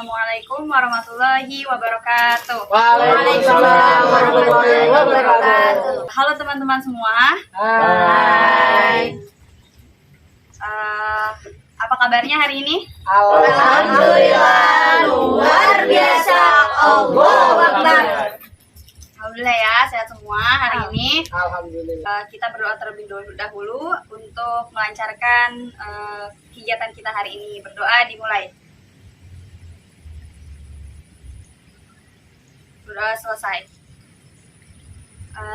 Assalamualaikum warahmatullahi wabarakatuh. Waalaikumsalam warahmatullahi wabarakatuh. Halo teman-teman semua. Hai. Apa kabarnya hari ini? Alhamdulillah luar biasa. Allahu Akbar. Alhamdulillah ya, sehat semua hari ini. Alhamdulillah. Kita berdoa terlebih dahulu untuk melancarkan kegiatan kita hari ini. Berdoa dimulai. Berdoa selesai.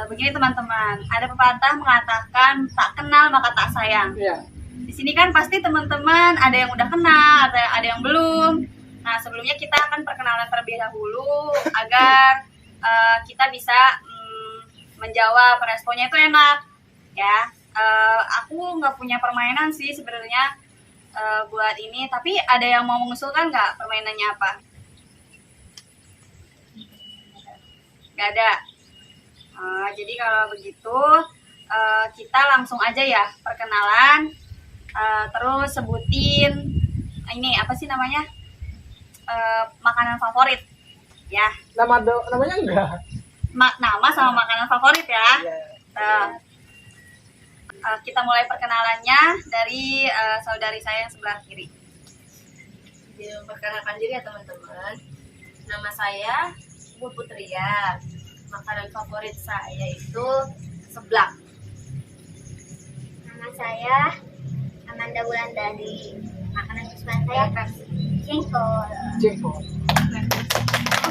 Begini teman-teman, ada pepatah mengatakan tak kenal maka tak sayang. Iya. Di sini kan pasti teman-teman ada yang udah kenal, ada yang belum. Nah sebelumnya kita akan perkenalan terlebih dahulu agar kita bisa menjawab, responnya itu enak ya. Aku nggak punya permainan sih sebenarnya buat ini, tapi ada yang mau mengusulkan nggak permainannya apa? Nggak ada. Jadi kalau begitu kita langsung aja ya perkenalan, terus sebutin ini apa sih namanya, makanan favorit ya. Namanya enggak? Nama sama makanan favorit ya. Iya. Kita mulai perkenalannya dari saudari saya yang sebelah kiri. Memperkenalkan diri ya teman-teman. Nama saya Bu Putria. Makanan favorit saya itu seblak. Nama saya Amanda Wulandari. Makanan kesukaan saya jengkol. Jengkol.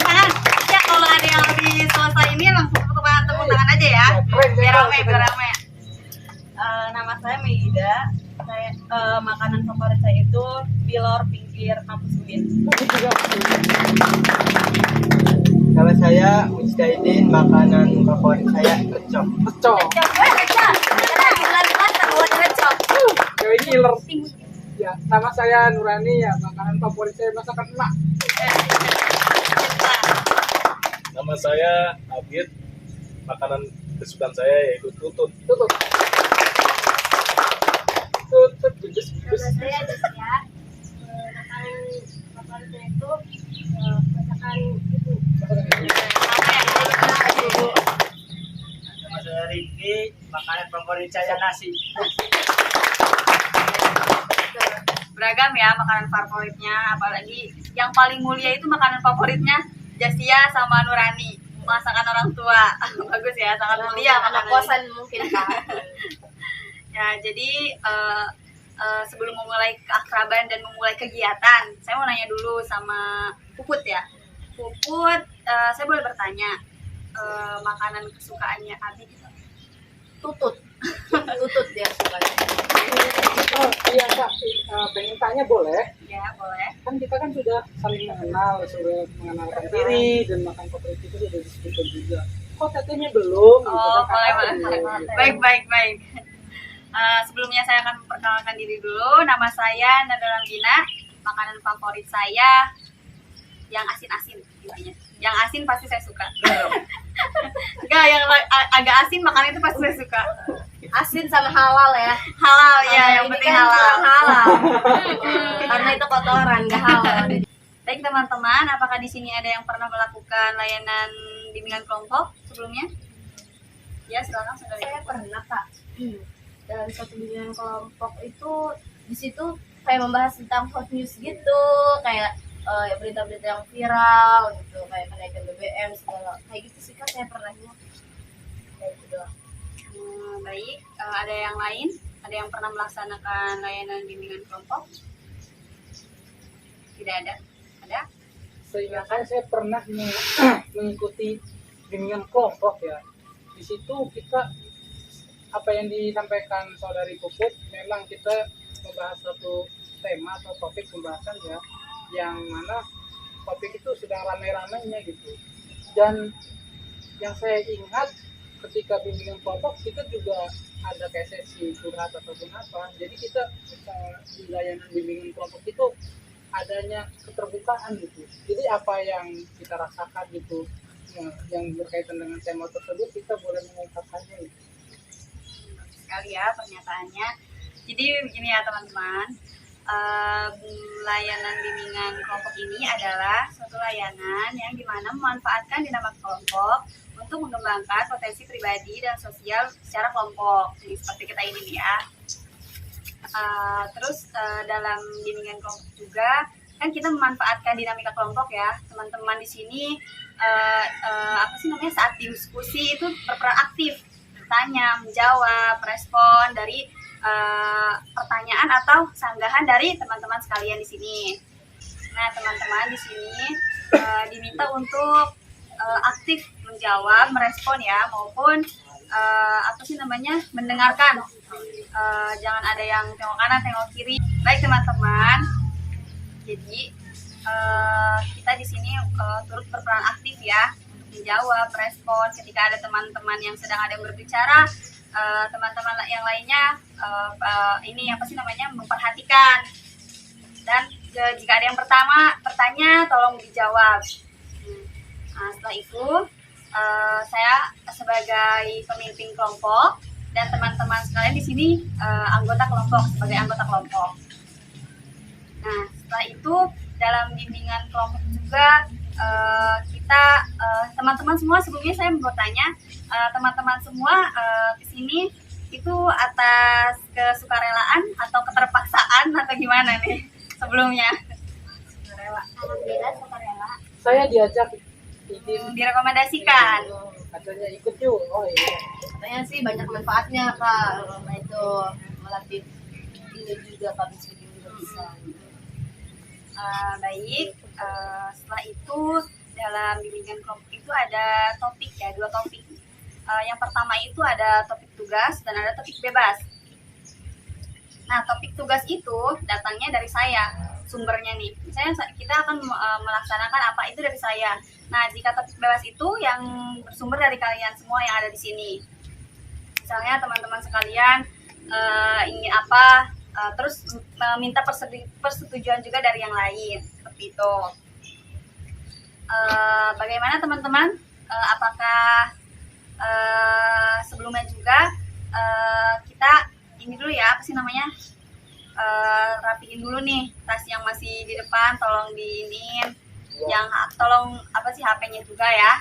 Tangan. Ya kalau ada yang lebih selesai ini langsung tepuk tangan aja ya. Biar rame. Nama saya Meida. Makanan favorit saya itu pilor pinggir kampus UIN. Nama saya Mujtahidin, makanan favorit saya pecel. Pecel. Cewek killer. Ya, nama saya Nurani ya, makanan favorit saya masakan emak. Nama saya Abid, makanan kesukaan saya yaitu tutut. Tutut. Nama saya Desya. Makanan favorit saya itu masakan ibu. Nama saya Rifki, makanan favorit saya nasi. Beragam ya makanan favoritnya, apalagi yang paling mulia itu makanan favoritnya Jasia sama Nurani, masakan orang tua. Bagus ya, sangat mulia Anak makanan. kosan mungkin kan. Ya, jadi sebelum memulai keakraban dan memulai kegiatan, saya mau nanya dulu sama Puput ya. Puput, saya boleh bertanya, makanan kesukaannya Abi itu? Tutut dia sukanya. Oh iya Kak, pengen tanya boleh? Ya, boleh. Kan kita kan sudah saling mengenal, sudah mengenalkan diri dan makan favorit itu sudah disebutkan juga. Kok tetenya belum? Gitu Oh, kan, boleh. Kakak? Baik. Sebelumnya saya akan memperkenalkan diri dulu. Nama saya Nada Rambina. Makanan favorit saya yang asin-asin intinya. Yang asin pasti saya suka. Enggak, yang agak asin makanan itu pasti saya suka. Asin sama halal ya. Halal ya, yang Ini penting kan halal. kurang halal. Karena itu kotoran, nggak halal. Baik teman-teman, apakah di sini ada yang pernah melakukan layanan bimbingan kelompok sebelumnya? Ya, silakan saudari. Saya pernah Kak. Dalam satu bimbingan kelompok itu di situ kayak membahas tentang hot news gitu, kayak ya berita-berita yang viral gitu, kayak kenaikan BBM segala kayak gitu sih Kak, saya pernahnya kayak gitu doang. Baik, ada yang lain? Ada yang pernah melaksanakan layanan bimbingan kelompok? Tidak ada? Ada? Seingat saya pernah mengikuti bimbingan kelompok ya. Di situ kita apa yang disampaikan saudari Puput, memang kita membahas satu tema atau topik pembahasan ya, yang mana topik itu sedang ramai-ramainya gitu. Dan yang saya ingat ketika bimbingan kelompok kita juga ada kayak sesi curhat ataupun apa. Jadi kita di layanan bimbingan kelompok itu adanya keterbukaan gitu. Jadi apa yang kita rasakan gitu, yang berkaitan dengan tema tersebut kita boleh mengungkapkannya gitu. Sekali ya pernyataannya. Jadi begini ya teman-teman, layanan bimbingan kelompok ini adalah suatu layanan yang dimana memanfaatkan dinamika kelompok untuk mengembangkan potensi pribadi dan sosial secara kelompok. Jadi seperti kita ini nih ya. Terus dalam bimbingan kelompok juga kan kita memanfaatkan dinamika kelompok ya. Teman-teman di sini saat diskusi itu berperan aktif, bertanya, menjawab, respon dari pertanyaan atau sanggahan dari teman-teman sekalian di sini. Nah, teman-teman di sini diminta untuk aktif menjawab, merespon ya, maupun mendengarkan. Jangan ada yang tengok kanan, tengok kiri. Baik teman-teman. Jadi kita di sini turut berperan aktif ya untuk menjawab, respon ketika ada teman-teman yang sedang ada yang berbicara. Teman-teman yang lainnya memperhatikan, dan jika ada yang bertanya tolong dijawab. Setelah itu saya sebagai pemimpin kelompok dan teman-teman sekalian di sini sebagai anggota kelompok. Nah, setelah itu dalam bimbingan kelompok juga teman-teman semua, sebelumnya saya mau bertanya, teman-teman semua kesini itu atas kesukarelaan atau keterpaksaan atau gimana nih sebelumnya? Alhamdulillah sukarela. Saya diajak Direkomendasikan. katanya ikut yuk. Oh iya. Katanya sih banyak manfaatnya Kak, karena itu melatih ini juga public speaking juga bisa. Baik, setelah itu dalam bimbingan kelompok itu ada topik ya, 2 topik. Yang pertama itu ada topik tugas dan ada topik bebas. Nah, topik tugas itu datangnya dari saya, sumbernya nih. Misalnya kita akan melaksanakan apa itu dari saya. Nah, jika topik bebas itu yang bersumber dari kalian semua yang ada di sini. Misalnya teman-teman sekalian ingin apa, terus meminta persetujuan juga dari yang lain, seperti itu. Bagaimana teman-teman? Apakah sebelumnya juga kita ini dulu ya, rapiin dulu nih tas yang masih di depan, tolong diinin, yang tolong HP-nya juga ya.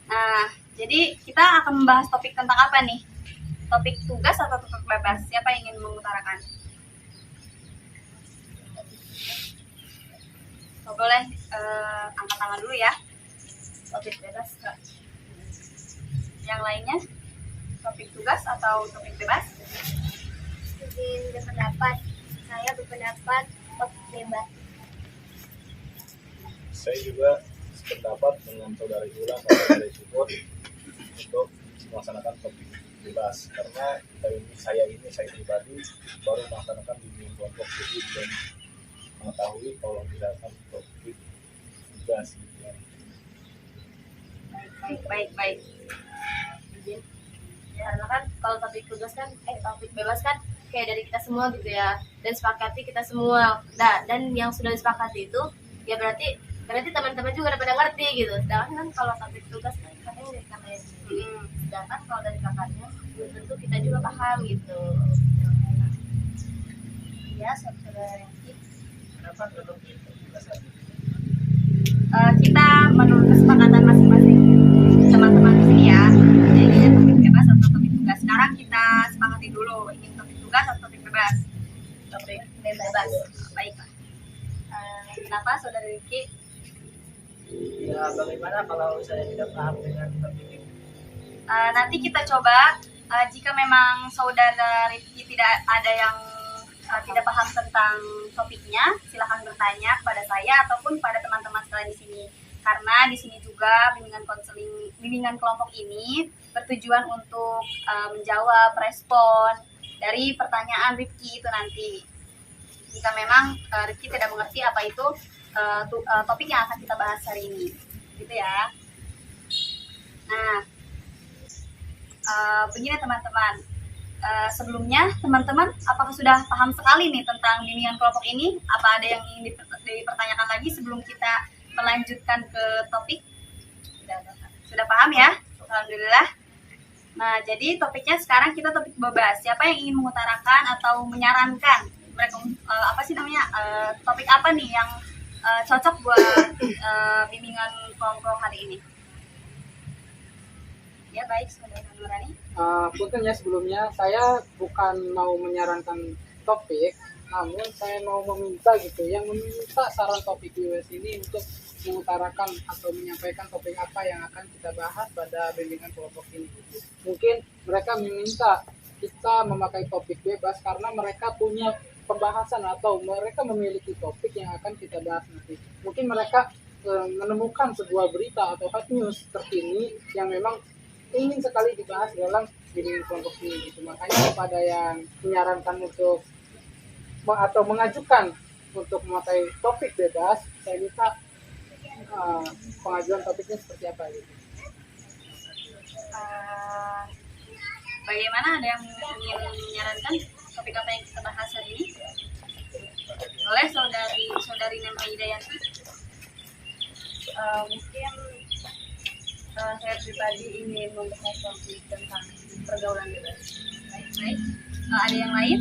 Nah, jadi kita akan membahas topik tentang apa nih? Topik tugas atau topik bebas? Siapa yang ingin mengutarakan? Boleh angkat tangan dulu ya. Topik bebas, Kak. Yang lainnya? Topik tugas atau topik bebas? Izin berpendapat. Saya berpendapat topik bebas. Saya juga sependapat dengan saudari Ulang dan saudari Support untuk melaksanakan topik bebas, karena saya pribadi baru melaksanakan bimbingan kelompok, jadi belum mengetahui kalau dilakukan topik tugas gitu ya. Baik. Ya, karena kan kalau topik tugas kan, topik bebas kan kayak dari kita semua gitu ya, dan sepakati kita semua. Nah, dan yang sudah disepakati itu ya berarti teman-teman juga udah pada ngerti gitu. Sedangkan kan kalau topik tugas kan katanya dari kakaknya sendiri, sedangkan kalau dari kakaknya belum tentu kita juga paham gitu. Ya, saudara Rengki. Kenapa topik tugas? Kita menurut kesepakatan masing-masing teman-teman di sini ya, jadi topik bebas atau topik tugas. Sekarang kita sepakati dulu, ingin topik tugas atau topik bebas? Topik bebas. Baiklah. Kenapa saudara Riki? Ya, bagaimana kalau saya tidak paham dengan topik ini? Nanti kita coba, jika memang saudara Rifki tidak ada yang tidak paham tentang topiknya, silahkan bertanya kepada saya ataupun pada teman-teman sekalian di sini. Karena di sini juga bimbingan kelompok ini bertujuan untuk menjawab, respon dari pertanyaan Rifki itu nanti. Jika memang Rifki tidak mengerti apa itu topik yang akan kita bahas hari ini, gitu ya. Nah, begini teman-teman. Sebelumnya teman-teman apakah sudah paham sekali nih tentang bimbingan kelompok ini? Apa ada yang ingin dipertanyakan lagi sebelum kita melanjutkan ke topik? Sudah paham ya? Alhamdulillah. Nah, jadi topiknya sekarang kita topik bebas. Siapa yang ingin mengutarakan atau menyarankan mereka apa sih namanya topik apa nih yang cocok buat bimbingan kelompok hari ini? Ya baik, saudara Nurani. Punten ya, sebelumnya saya bukan mau menyarankan topik, namun saya mau meminta gitu, yang meminta saran topik US ini untuk mengutarakan atau menyampaikan topik apa yang akan kita bahas pada bimbingan kelompok ini. Gitu. Mungkin mereka meminta kita memakai topik bebas karena mereka punya pembahasan atau mereka memiliki topik yang akan kita bahas nanti. Mungkin mereka menemukan sebuah berita atau hot news terkini yang memang ingin sekali dibahas dalam bimbingan kelompok ini. Gitu. Makanya kepada yang menyarankan untuk atau mengajukan untuk memakai topik bebas, saya minta pengajuan topiknya seperti apa gitu. Bagaimana, ada yang ingin menyarankan topik apa yang kita bahas hari ini? Oleh saudari Nema Hidayanti. Mungkin saya pribadi ingin membahas topik tentang pergaulan bebas. Baik. Ada yang lain?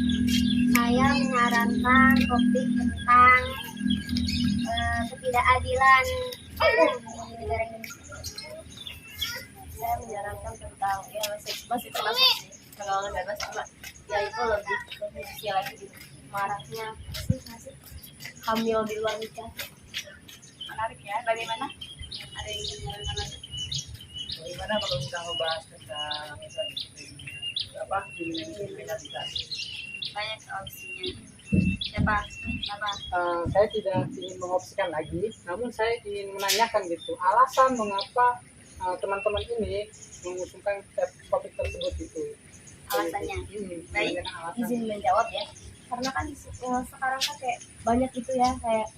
Saya menyarankan topik tentang ketidakadilan hukum di negara Indonesia. Saya menyarankan tentang ya masih termasuk sih pergaulan bebas, cuma ya itu lebih ke usia lagi gitu. Maraknya masih hamil di luar nikah. Menarik ya. Bagaimana? Ada yang ingin menyarankan lagi? Bagaimana kalau kita membahas tentang kriminalitas? Banyak opsinya. Siapa? Saya tidak ingin mengopsikan lagi, namun saya ingin menanyakan gitu, alasan mengapa teman-teman ini mengusungkan topik tersebut itu. Alasannya. Baik. Izin menjawab ya, karena kan sekarang kan kayak banyak gitu ya, kayak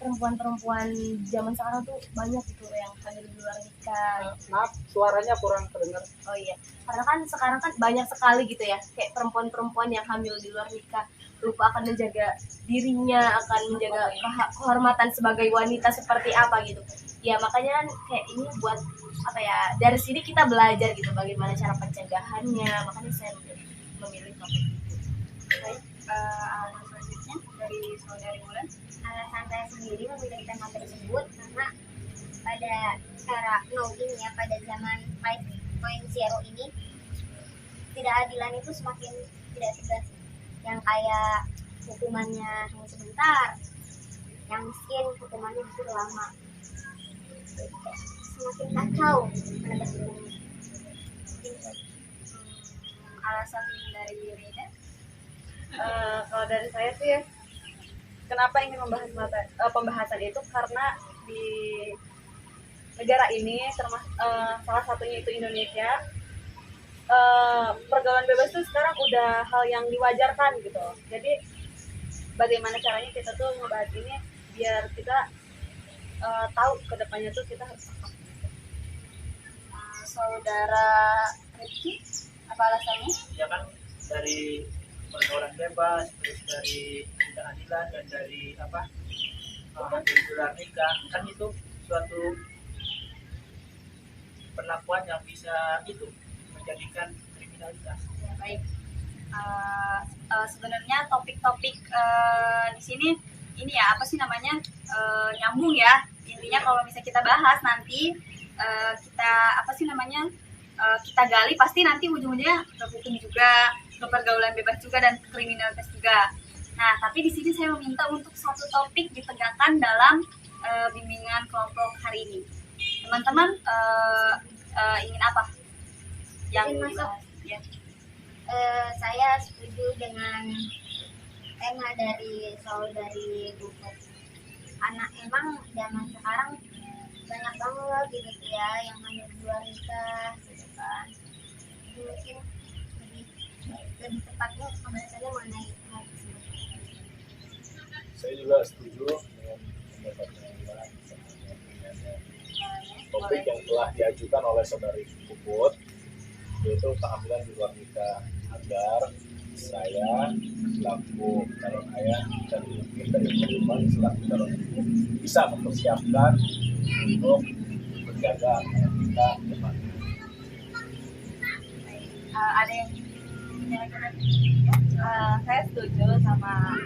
perempuan-perempuan zaman sekarang tuh banyak gitu yang hamil di luar nikah. Maaf, suaranya kurang terdengar. Oh iya, karena kan sekarang kan banyak sekali gitu ya, kayak perempuan-perempuan yang hamil di luar nikah, lupa akan menjaga dirinya, akan menjaga kehormatan sebagai wanita seperti apa gitu. Ya makanya kan kayak ini buat apa ya, dari sini kita belajar gitu bagaimana cara pencegahannya, makanya saya memilih topik itu. Baik. Alasan selanjutnya dari saudari Mulan. Alasan saya sendiri memilih tema tersebut karena pada era now ini ya, pada zaman 5.0 ini ketidakadilan itu semakin tidak tegas. Yang kaya hukumannya hanya sebentar, yang miskin hukumannya justru lama. Semakin kacau penegak hukumnya. Alasan dari Rida. Kalau dari saya sih ya, kenapa ingin membahas pembahasan itu, karena di negara ini salah satunya itu Indonesia, pergaulan bebas itu sekarang udah hal yang diwajarkan gitu. Jadi bagaimana caranya kita tuh ngebahas ini biar kita tahu kedepannya tuh kita harus apa. Saudara Rifki, apa alasannya? Ya kan, dari pergaulan bebas, terus dari keadilan, dan dari hamil di luar nikah, kan itu suatu perlakuan yang bisa itu menjadikan kriminalitas. Ya, baik. Sebenarnya topik-topik di sini ini ya apa sih namanya nyambung ya. Intinya kalau misalnya kita bahas nanti kita apa sih namanya kita gali, pasti nanti ujung-ujungnya ke hukum juga, ke pergaulan bebas juga, dan kriminalitas juga. Nah, tapi di sini saya meminta untuk satu topik ditegakkan dalam bimbingan kelompok hari ini. Teman-teman ingin apa yang Izin masuk. dibahas? Ya. Saya setuju dengan tema dari saudari Bupet. Anak emang zaman sekarang banyak banget gitu ya yang hamil di luar nikah gitu kan. Mungkin lebih tepatnya pembahasannya mengenai hal tersebut. Saya juga setuju dengan pendapatnya Iwan. Topik yang telah diajukan oleh saudari Puput, yaitu kehamilan di luar nikah, agar saya selaku calon ayah dan mungkin dari teman selaku calon ibu bisa mempersiapkan untuk menjaga anak kita depan. Ada yang kira-kira Saya setuju sama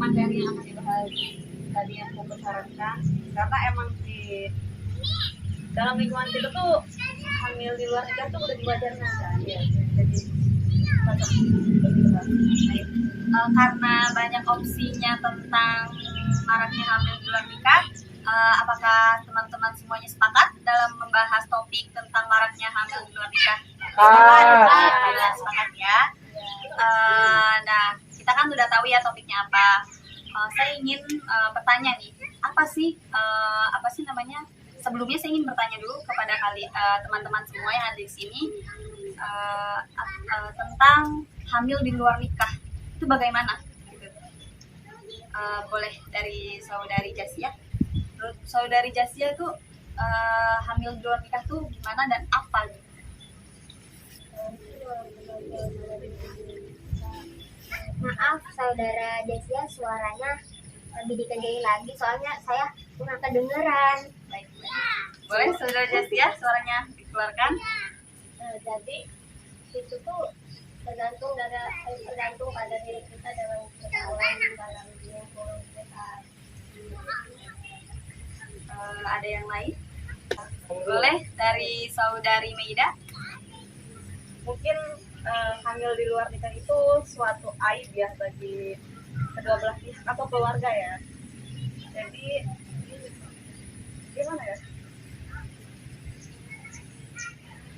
materi yang akan dibahas tadi yang Puput sarankan, karena emang di dalam lingkungan kita tuh hamil di luar nikah tuh udah diwajarkan kan ya, jadi cocok untuk dibahas. karena banyak opsinya tentang maraknya hamil di luar nikah, apakah teman-teman semuanya sepakat dalam membahas topik tentang maraknya hamil di luar nikah? Alhamdulillah sepakat ya. Nah, kita kan udah tahu ya topiknya apa. Saya ingin bertanya nih, apa sih namanya? Sebelumnya saya ingin bertanya dulu kepada teman-teman semua yang ada di sini tentang hamil di luar nikah itu bagaimana? Gitu. Boleh dari saudari Jasia. Menurut saudari Jasia itu hamil di luar nikah tuh gimana dan apa? Gitu? Maaf saudara Desia, suaranya lebih dikencengin lagi soalnya saya kurang kedengeran. Baik. Boleh saudara Jasia suaranya dikeluarkan? Jadi itu tuh tergantung pada diri kita dalam pergaulan dalam lingkungan kita. Ada yang lain? Boleh dari saudari Maida? Mungkin hamil di luar nikah itu suatu aib ya bagi kedua belah pihak atau keluarga ya. Jadi gimana ya?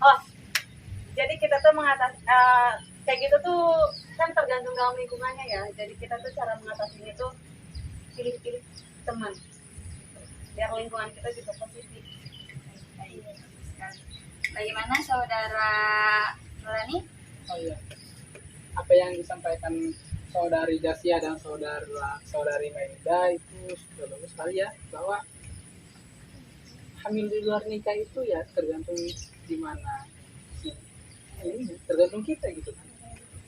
Oh, jadi kita tuh mengatasi kayak gitu tuh kan tergantung dalam lingkungannya ya. Jadi kita tuh cara mengatasinya tuh pilih-pilih teman biar lingkungan kita juga positif. Bagaimana saudara Nurani? Oh iya, apa yang disampaikan saudari Jasia dan saudari Maida itu sudah bagus sekali ya, bahwa hamil di luar nikah itu ya tergantung di mana sih, ini tergantung kita gitu kan.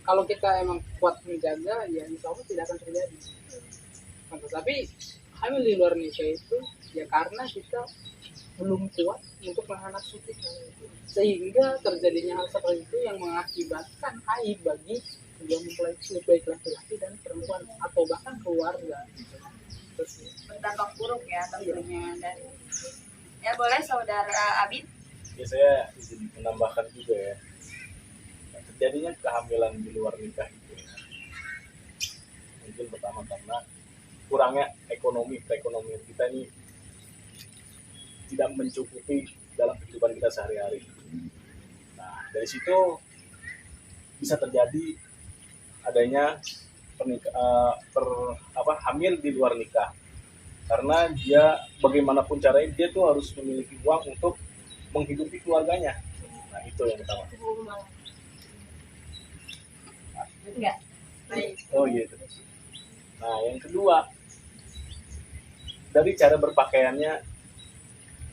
Kalau kita emang kuat menjaga, ya insya Allah tidak akan terjadi. Tapi hamil di luar nikah itu ya karena kita belum kuat untuk menahan nafsu kita, sehingga terjadinya hal seperti itu yang mengakibatkan aib bagi kedua mempelai, baik laki-laki dan perempuan atau bahkan keluarga. Berdampak buruk ya tentunya. Dan ya boleh saudara Abid? Ya saya izin menambahkan juga ya, terjadinya kehamilan di luar nikah itu ya, mungkin pertama karena kurangnya perekonomian kita ini tidak mencukupi dalam kehidupan kita sehari-hari. Nah, dari situ bisa terjadi adanya hamil di luar nikah, karena dia bagaimanapun caranya dia tuh harus memiliki uang untuk menghidupi keluarganya. Nah, itu yang pertama. Enggak. Baik. Oh gitu. Nah, yang kedua, dari cara berpakaiannya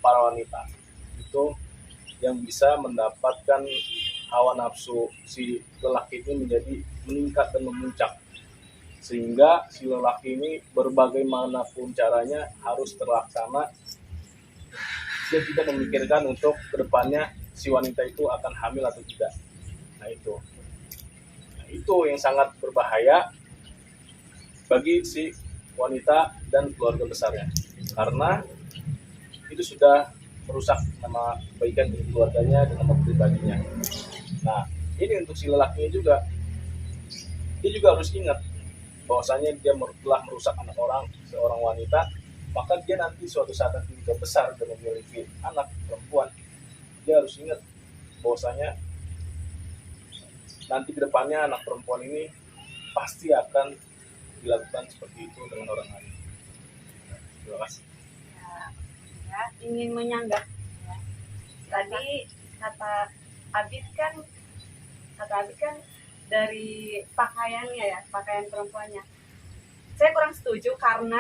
para wanita itu yang bisa mendapatkan hawa nafsu si lelaki ini menjadi meningkat dan memuncak, sehingga si lelaki ini berbagaimanapun caranya harus terlaksana. Dia tidak memikirkan untuk kedepannya si wanita itu akan hamil atau tidak. Nah itu yang sangat berbahaya bagi si wanita dan keluarga besarnya, karena itu sudah merusak nama kebaikan dari keluarganya dan nama pribadinya. Nah, ini untuk si lelakinya juga, dia juga harus ingat bahwasanya dia telah merusak anak seorang wanita, maka dia nanti suatu saat nanti juga besar dan memiliki anak perempuan, dia harus ingat bahwasanya nanti ke depannya anak perempuan ini pasti akan dilakukan seperti itu dengan orang lain. Terima kasih. Ya, ingin menyanggah ya. Tadi kata Abid kan dari pakaiannya ya, pakaian perempuannya saya kurang setuju, karena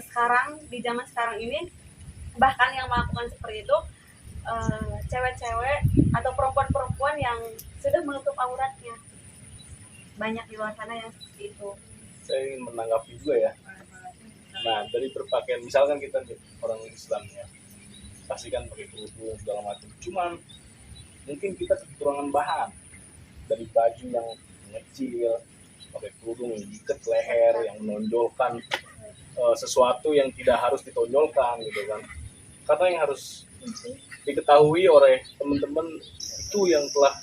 sekarang di zaman sekarang ini bahkan yang melakukan seperti itu cewek-cewek atau perempuan-perempuan yang sudah menutup auratnya, banyak di luar sana yang seperti itu. Saya ingin menanggapi juga ya. Nah, dari berpakaian, misalkan kita orang Islam ya, pasti kan pakai kerudung segala macam. Cuman mungkin kita kekurangan bahan. dari baju yang mengecil, pakai kerudung yang diikat leher, yang menonjolkan sesuatu yang tidak harus ditonjolkan gitu kan. Karena yang harus diketahui oleh teman-teman itu yang telah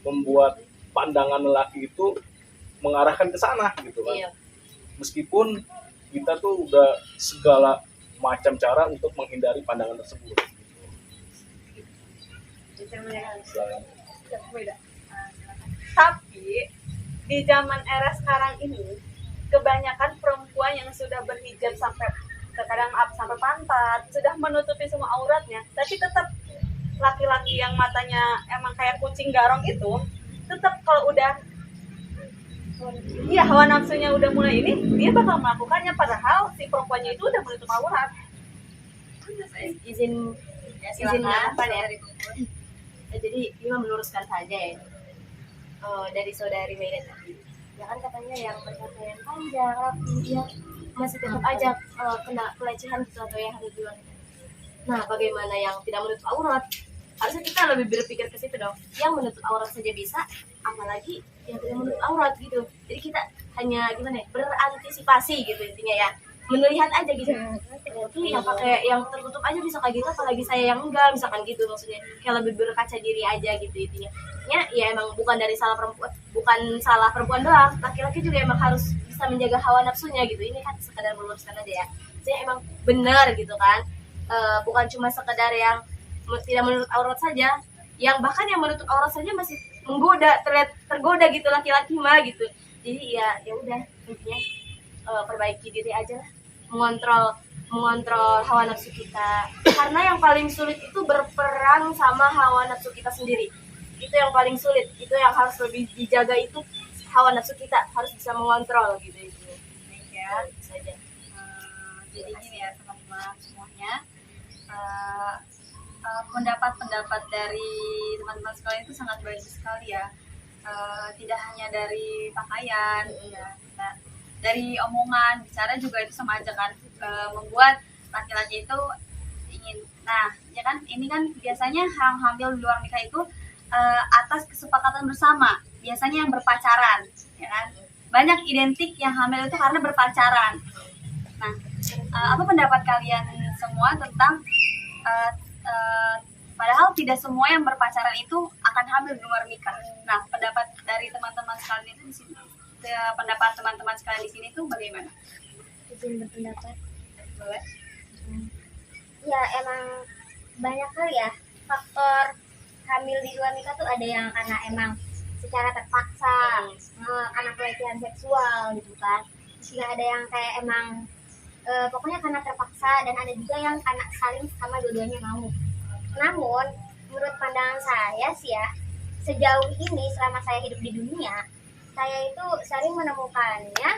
membuat pandangan lelaki itu mengarahkan ke sana gitu kan. Iya. Meskipun kita tuh udah segala macam cara untuk menghindari pandangan tersebut. Silakan. Tapi di zaman era sekarang ini kebanyakan perempuan yang sudah berhijab sampai terkadang sampai pantat, sudah menutupi semua auratnya, tapi tetap laki-laki yang matanya emang kayak kucing garong itu tetap kalau udah iya hawa nafsunya udah mulai ini, dia bakal melakukannya padahal si perempuannya itu udah menutup aurat. Izin Ya, izin silakan. apa ya? Jadi Bima meluruskan saja ya. Dari saudari Meida tadi. Ya kan katanya yang berpakaian panjang, rapi, dia masih tetap aja kena pelecehan gitu atau yang harus bilang. Nah, bagaimana yang tidak menutup aurat? Harusnya kita lebih berpikir ke situ dong. Yang menutup aurat saja bisa, apalagi yang tidak menutup aurat gitu. Jadi kita hanya gimana ya, berantisipasi gitu intinya ya. Melihat aja gitu. Nanti yang pakai yang tertutup aja bisa kayak gitu, apalagi saya yang enggak, misalkan gitu maksudnya. Kayak lebih berkaca diri aja gitu intinya. Ya emang bukan dari salah perempuan, bukan salah perempuan doang. Laki-laki juga emang harus bisa menjaga hawa nafsunya gitu. Ini kan sekedar meluruskan aja ya. Jadi emang benar gitu kan. Bukan cuma sekedar yang tidak menutup aurat saja, yang bahkan yang menutup aurat saja masih menggoda, tergoda gitu laki-laki mah gitu. Jadi ya udah intinya perbaiki diri aja lah, mengontrol hawa nafsu kita, karena yang paling sulit itu berperang sama hawa nafsu kita sendiri. Itu yang paling sulit, itu yang harus lebih dijaga, itu hawa nafsu kita harus bisa mengontrol gitu itu. Ya, Itu saja. jadi gini ya teman-teman semuanya, pendapat-pendapat dari teman-teman sekalian itu sangat baik sekali ya. Tidak hanya dari pakaian, ya, dari omongan, bicara juga itu sama aja kan, membuat laki-laki itu ingin. Nah, ya kan, ini kan biasanya yang hamil di luar nikah itu atas kesepakatan bersama, biasanya yang berpacaran, ya kan. Banyak identik yang hamil itu karena berpacaran. Nah, apa pendapat kalian semua tentang padahal tidak semua yang berpacaran itu akan hamil di luar nikah. Nah, pendapat dari teman-teman sekalian itu di sini, pendapat teman-teman sekalian di sini tuh bagaimana? Izin berpendapat. Boleh? Ya emang banyak kali ya faktor hamil di luar nikah tuh, ada yang karena emang secara terpaksa, karena pelecehan seksual gitu kan. Juga ada yang kayak emang pokoknya karena terpaksa, dan ada juga yang karena saling sama dua-duanya mau. Namun menurut pandangan saya sih ya, sejauh ini selama saya hidup di dunia, saya itu sering menemukannya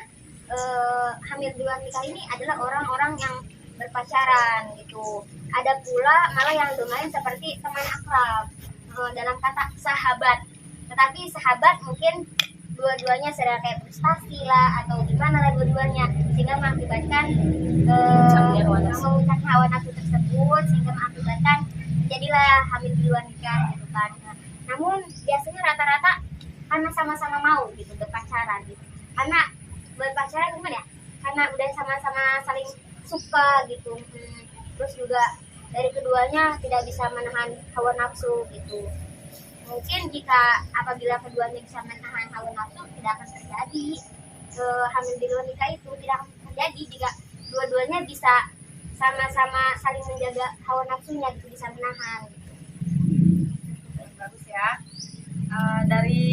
hamil di luar nikah ini adalah orang-orang yang berpacaran gitu. Ada pula malah yang lumayan seperti teman akrab, dalam kata sahabat. Tetapi sahabat mungkin dua-duanya sedang kayak frustasi lah atau gimana lah dua-duanya, sehingga mengakibatkan memuncaknya hawa nafsu tersebut, sehingga mengakibatkan jadilah hamil di luar nikah gitu kan. Namun biasanya rata-rata karena sama-sama mau gitu berpacaran gitu. Karena berpacaran gimana ya? Karena udah sama-sama saling suka gitu. Terus juga dari keduanya tidak bisa menahan hawa nafsu gitu. Mungkin jika apabila keduanya bisa menahan hawa nafsu, tidak akan terjadi hamil di luar nikah itu, tidak akan terjadi jika dua-duanya bisa sama-sama saling menjaga hawa nafsunya gitu, bisa menahan. Bagus ya. Dari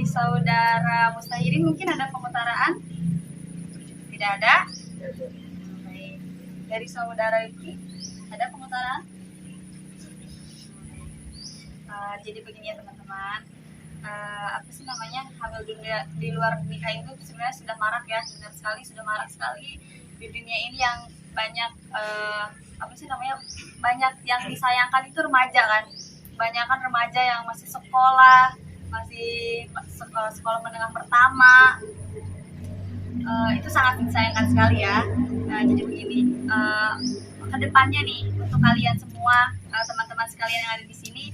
saudara Mustahirin mungkin ada pengutaraan? Tidak ada? Baik. Dari saudara Yuki ada pengutaraan? Jadi begini ya teman-teman, apa sih namanya, hamil di luar nikah itu sebenarnya sudah marak ya, benar sekali, sudah marak sekali di dunia ini. Yang banyak apa sih namanya, banyak yang disayangkan itu remaja kan, banyak kan remaja yang masih sekolah, masih sekolah menengah pertama, itu sangat disayangkan sekali ya. Nah, jadi begini, kedepannya nih untuk kalian semua, teman-teman sekalian yang ada di sini,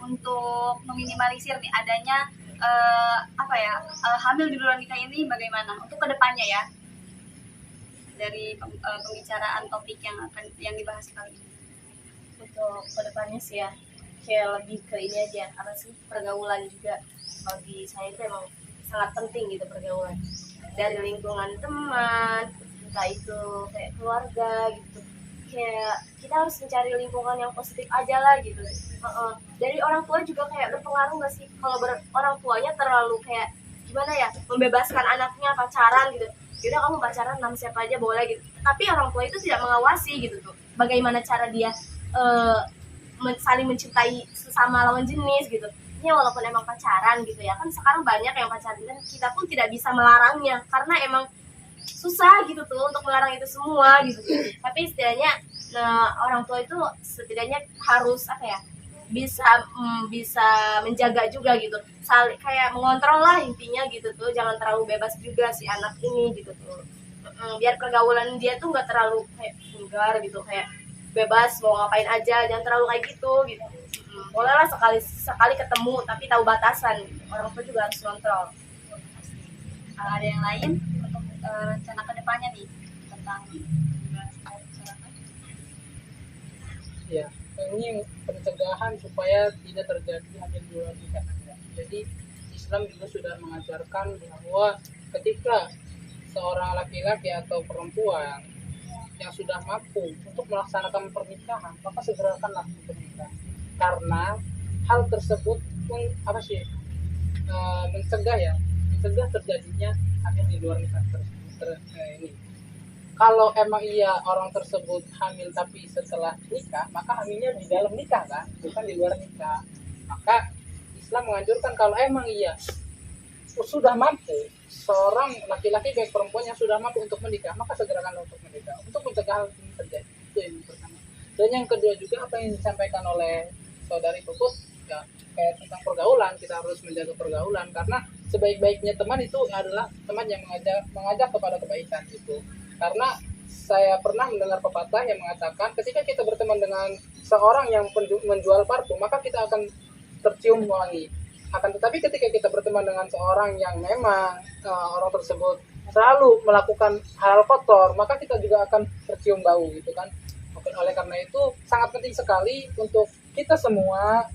untuk meminimalisir nih adanya hamil di luar nikah ini bagaimana untuk kedepannya ya, dari pembicaraan topik yang dibahas kali ini. Untuk kedepannya sih ya, kayak lebih ke ini aja, apa sih, pergaulan juga bagi saya itu emang sangat penting gitu, pergaulan dari lingkungan teman, entah itu kayak keluarga gitu. Kayak kita harus mencari lingkungan yang positif aja lah gitu. Dari orang tua juga kayak berpengaruh nggak sih, kalau orang tuanya terlalu kayak gimana ya, membebaskan anaknya pacaran gitu, yaudah kamu pacaran sama siapa aja boleh gitu, tapi orang tua itu tidak mengawasi gitu tuh, bagaimana cara dia saling mencintai sesama lawan jenis gitu. Ini walaupun emang pacaran gitu ya kan, sekarang banyak yang pacaran dan kita pun tidak bisa melarangnya karena emang susah gitu tuh untuk melarang itu semua gitu. Tapi setidaknya orang tua itu setidaknya harus apa ya, bisa menjaga juga gitu, kayak mengontrol lah intinya gitu tuh, jangan terlalu bebas juga si anak ini gitu tuh. Biar pergaulan dia tuh nggak terlalu kayak vulgar gitu, kayak bebas mau ngapain aja, jangan terlalu kayak gitu. Bolehlah sekali ketemu tapi tahu batasan gitu. Orang tua juga harus kontrol. Ada yang lain untuk rencana kedepannya nih tentang masyarakat? Ya, ini pencegahan supaya tidak terjadi hamil di luar nikah. Jadi Islam juga sudah mengajarkan bahwa ketika seorang laki-laki atau perempuan yang sudah mampu untuk melaksanakan pernikahan, maka segerakanlah menikah. Karena hal tersebut mencegah terjadinya hamil di luar nikah ini. Kalau emang orang tersebut hamil tapi setelah nikah, maka hamilnya di dalam nikah kan, bukan di luar nikah. Maka Islam menganjurkan kalau emang sudah mampu, seorang laki-laki baik perempuan yang sudah mampu untuk menikah, maka segerakan untuk menikah untuk mencegah hal ini terjadi. Itu yang pertama. Dan yang kedua juga apa yang disampaikan oleh saudari Puput ya, kayak tentang pergaulan, kita harus menjaga pergaulan karena sebaik-baiknya teman itu adalah teman yang mengajak kepada kebaikan gitu. Karena saya pernah mendengar pepatah yang mengatakan ketika kita berteman dengan seorang yang menjual parfum, maka kita akan tercium wangi. Akan tetapi ketika kita berteman dengan seorang yang memang orang tersebut selalu melakukan hal kotor, maka kita juga akan tercium bau gitu kan. Oleh karena itu sangat penting sekali untuk kita semua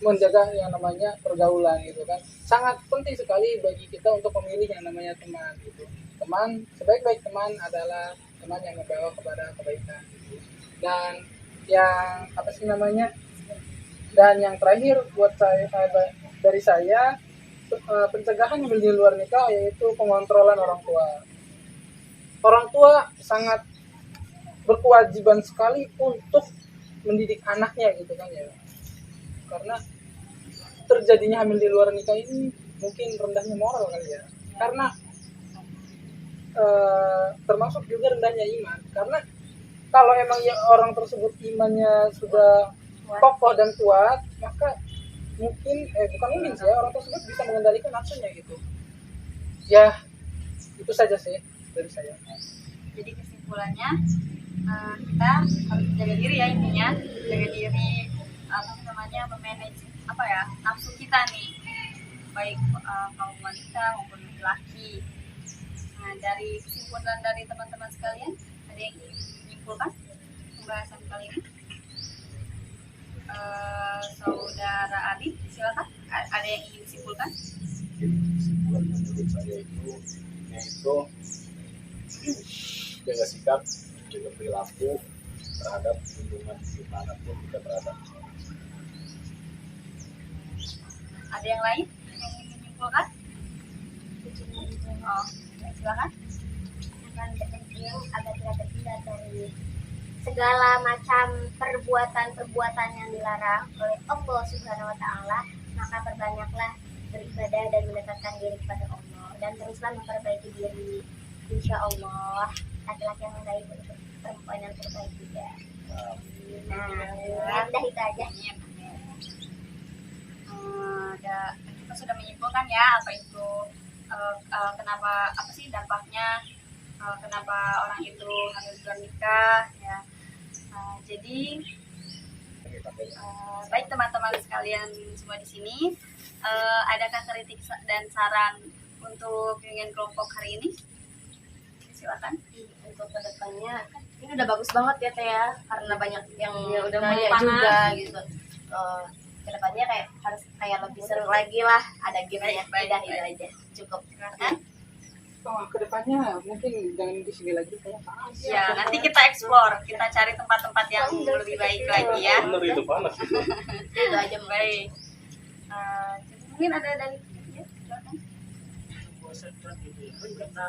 menjaga yang namanya pergaulan gitu kan. Sangat penting sekali bagi kita untuk memilih yang namanya teman gitu. Teman, sebaik-baik teman adalah teman yang membawa kepada kebaikan gitu. Dan yang terakhir buat dari saya pencegahan hamil di luar nikah yaitu pengontrolan orang tua. Orang tua sangat berkewajiban sekali untuk mendidik anaknya gitu kan ya. Karena terjadinya hamil di luar nikah ini mungkin rendahnya moral kali ya. Karena termasuk juga rendahnya iman. Karena kalau emang orang tersebut imannya sudah kokoh dan kuat, maka orang tersebut bisa mengendalikan nafsunya gitu. Ya, itu saja sih dari saya. Jadi kesimpulannya kita harus menjaga diri ya, intinya menjaga diri memanage nafsu kita nih, baik kaum wanita maupun laki-laki. Nah, dari kesimpulan dari teman-teman sekalian, ada yang ingin menyimpulkan pembahasan kali ini? Saudara Adi, silakan. Ada yang ingin disimpulkan? Kesimpulan menurut saya yaitu jaga sikap, jaga perilaku terhadap lingkungan dimanapun kita berada. Ada yang lain yang ingin menyimpulkan? Oh, silakan. Akan berpenting agar tidak terhindar dari segala macam perbuatan yang dilarang oleh Allah Subhanahu wa Ta'ala, maka perbanyaklah beribadah dan mendekatkan diri kepada Allah, dan teruslah memperbaiki diri. Insya Allah laki-laki yang baik untuk perempuan yang terbaik juga. Udah itu aja. Kita sudah menyimpulkan ya apa itu dampaknya, kenapa orang itu hamil di luar nikah ya. Jadi Baik teman-teman sekalian semua di sini, adakah kritik dan saran untuk bimbingan kelompok hari ini? Silakan. Untuk kedepannya ini udah bagus banget ya Teh ya, karena banyak yang udah nanya mulai panas. juga gitu. Kedepannya kayak harus kayak lebih seru lagi lah, ada game-nya. Baik, Udah baik. itu aja cukup. Oh, kedepannya mungkin jangan di sini lagi kayak Ya, nanti kita explore, kita cari tempat-tempat yang lebih baik lagi ya. Bener itu panas itu. Itu aja Baik. Mungkin ada dari ya, silakan. bosan kan gitu ya karena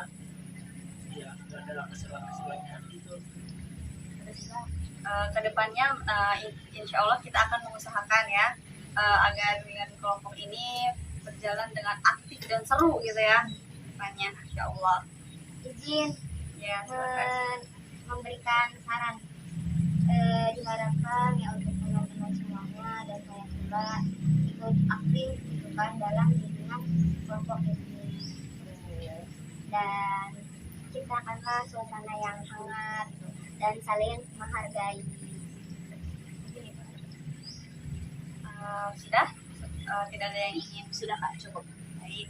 ya nggak ada kesalahan gitu. Kedepannya insya Allah kita akan mengusahakan ya agar dengan kelompok ini berjalan dengan aktif dan seru gitu ya depannya, insya Allah. Izin Ya, silakan. memberikan saran. Diharapkan ya untuk teman-teman semuanya dan saya juga ikut aktif gitu kan dalam bimbingan kelompok ini, dan ciptakanlah suasana yang hangat gitu, dan saling menghargai. Sudah. Tidak ada yang ingin. sudah Kak, cukup. Baik.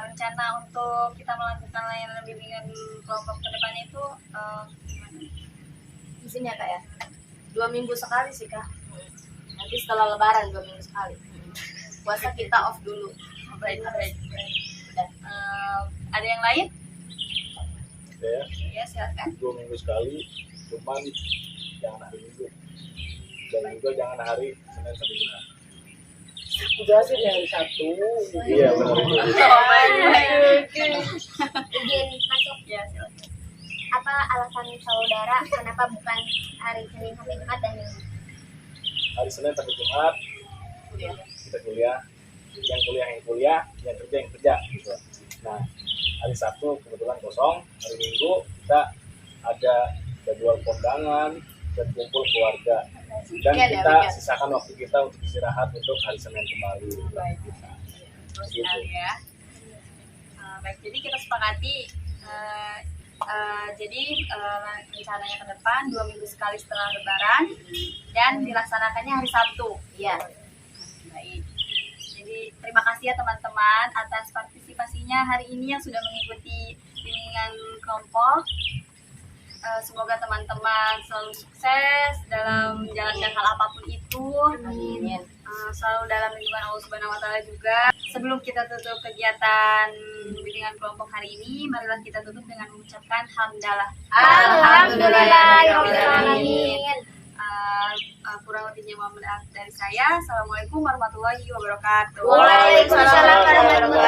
Rencana untuk kita melakukan layanan bimbingan kelompok ke depannya itu gimana? Di sini ya Kak ya. 2 minggu sekali sih Kak. Nanti setelah lebaran 2 minggu sekali. Puasa kita off dulu. Baik, baik. Udah. Ada yang lain? Ya, Ya, silakan. 2 minggu sekali, cuman jangan hari Minggu. Dan juga jangan hari Senin sampai Jumat. udah sih di hari Sabtu. Iya benar itu. Izin masuk. Ya, silakan. Apa alasan saudara kenapa bukan hari Senin sampai Jumat dan Minggu? Hari Senin sampai Jumat kita kuliah, yang kuliah, yang kerja gitu. Nah, hari Sabtu kebetulan kosong, hari Minggu kita ada jadwal kondangan dan kumpul keluarga, dan Weekend ya, kita weekend. sisakan waktu kita untuk istirahat untuk hari Senin kembali. Terus sekali ya. Baik, jadi kita sepakati rencananya ke depan 2 minggu sekali setelah Lebaran dan dilaksanakannya hari Sabtu. Iya. Baik. Jadi terima kasih ya teman-teman atas partisipasinya hari ini yang sudah mengikuti bimbingan kelompok. Semoga teman-teman selalu sukses dalam menjalankan hal apapun itu. Amin. Selalu dalam lindungan Allah Subhanahu wa taala juga. Sebelum kita tutup kegiatan bimbingan kelompok hari ini, marilah kita tutup dengan mengucapkan hamdalah. Alhamdulillahirobbilalamin. Kurang lebihnya mohon maaf dari saya. Assalamualaikum warahmatullahi wabarakatuh. Waalaikumsalam warahmatullahi